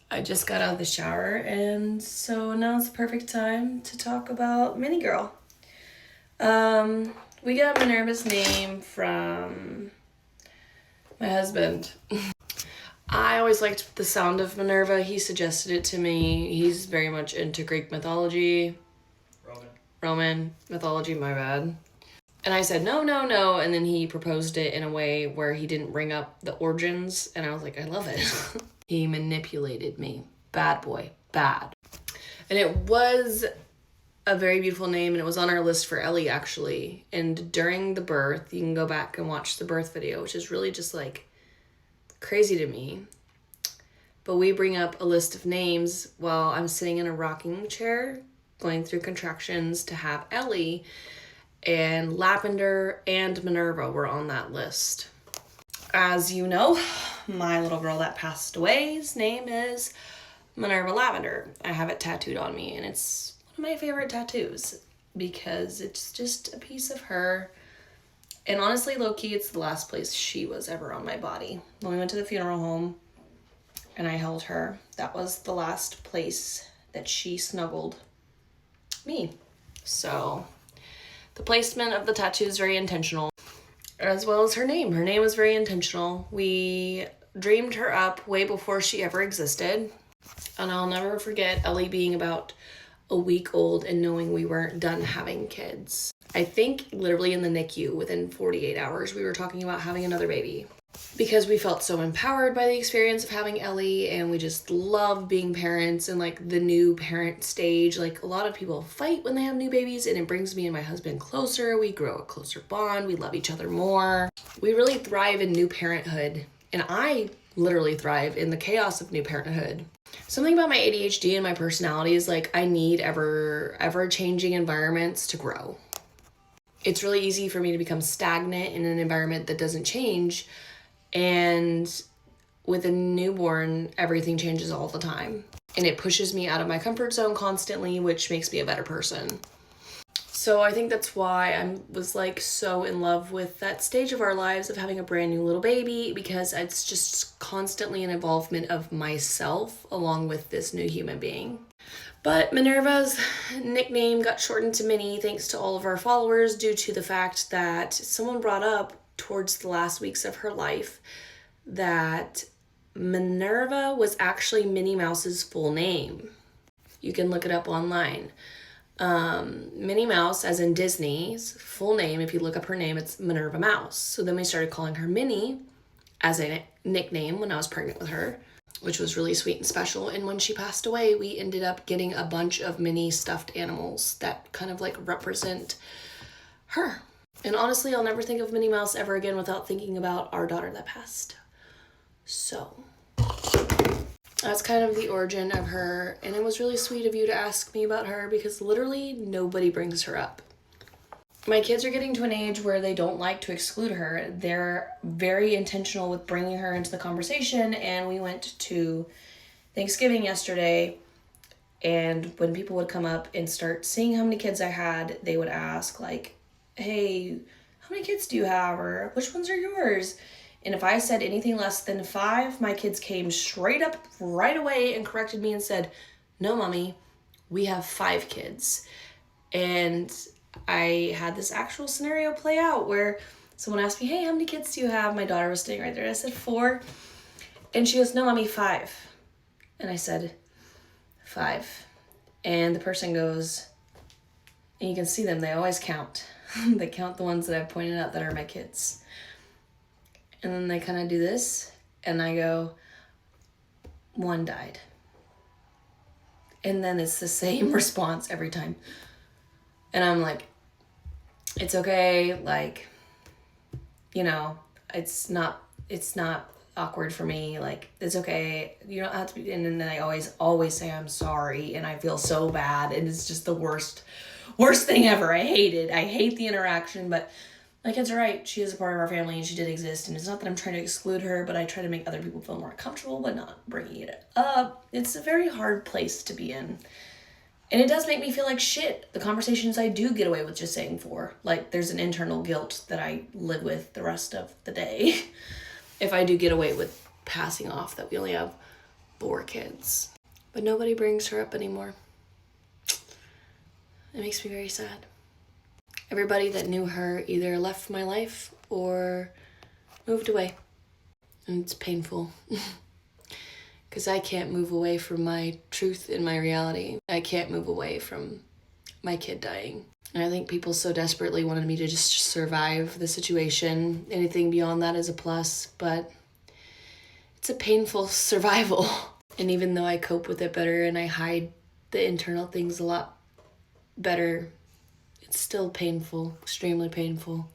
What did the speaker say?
I just got out of the shower, and so now it's the perfect time to talk about Minnie Girl. We got Minerva's name from my husband. I always liked the sound of Minerva. He suggested it to me. He's very much into Greek mythology. Roman mythology, my bad. And I said, no. And then he proposed it in a way where he didn't bring up the origins. And I was like, I love it. He manipulated me. Bad boy. Bad. And it was a very beautiful name. And it was on our list for Ellie, actually. And during the birth, you can go back and watch the birth video, which is really just like crazy to me. But we bring up a list of names while I'm sitting in a rocking chair, going through contractions to have Ellie. And Lavender and Minerva were on that list. As you know, my little girl that passed away's name is Minerva Lavender. I have it tattooed on me, and it's one of my favorite tattoos because it's just a piece of her. And honestly, low-key, it's the last place she was ever on my body. When we went to the funeral home and I held her, that was the last place that she snuggled me. So the placement of the tattoo is very intentional, as well as her name. Her name was very intentional. We dreamed her up way before she ever existed. And I'll never forget Ellie being about a week old and knowing we weren't done having kids. I think literally in the NICU, within 48 hours, we were talking about having another baby. Because we felt so empowered by the experience of having Ellie, and we just love being parents and like the new parent stage. Like a lot of people fight when they have new babies, and it brings me and my husband closer. We grow a closer bond. We love each other more. We really thrive in new parenthood, and I literally thrive in the chaos of new parenthood. Something about my ADHD and my personality is like I need ever changing environments to grow. It's really easy for me to become stagnant in an environment that doesn't change. And with a newborn, everything changes all the time. And it pushes me out of my comfort zone constantly, which makes me a better person. So I think that's why I was like so in love with that stage of our lives of having a brand new little baby, because it's just constantly an involvement of myself along with this new human being. But Minerva's nickname got shortened to Minnie thanks to all of our followers due to the fact that someone brought up towards the last weeks of her life that Minerva was actually Minnie Mouse's full name. You can look it up online. Minnie Mouse, as in Disney's full name, if you look up her name, it's Minerva Mouse. So then we started calling her Minnie as a nickname when I was pregnant with her, which was really sweet and special. And when she passed away, we ended up getting a bunch of mini stuffed animals that kind of like represent her. And honestly, I'll never think of Minnie Mouse ever again without thinking about our daughter that passed. So that's kind of the origin of her. And it was really sweet of you to ask me about her because literally nobody brings her up. My kids are getting to an age where they don't like to exclude her. They're very intentional with bringing her into the conversation. And we went to Thanksgiving yesterday. And when people would come up and start seeing how many kids I had, they would ask like, hey, how many kids do you have? Or which ones are yours? And if I said anything less than 5, my kids came straight up right away and corrected me and said, no, mommy, we have 5 kids. And I had this actual scenario play out where someone asked me, hey, how many kids do you have? My daughter was sitting right there. I said 4. And she goes, no, mommy, 5. And I said 5. And the person goes, and you can see them, they always count. They count the ones that I've pointed out that are my kids. And then they kind of do this, and I go, 1 died. And then it's the same response every time. And I'm like, it's okay, like, you know, it's not awkward for me, like, it's okay, you don't have to be, and then I always say I'm sorry, and I feel so bad, and it's just the worst thing ever. I hate the interaction, but my kids are right. She is a part of our family and she did exist. And it's not that I'm trying to exclude her, but I try to make other people feel more comfortable, but not bringing it up. It's a very hard place to be in. And it does make me feel like shit. The conversations I do get away with just saying 4. Like there's an internal guilt that I live with the rest of the day. If I do get away with passing off that we only have 4 kids. But nobody brings her up anymore. It makes me very sad. Everybody that knew her either left my life or moved away. And it's painful. Because I can't move away from my truth and my reality. I can't move away from my kid dying. And I think people so desperately wanted me to just survive the situation. Anything beyond that is a plus, but it's a painful survival. And even though I cope with it better and I hide the internal things a lot better, it's still painful, extremely painful.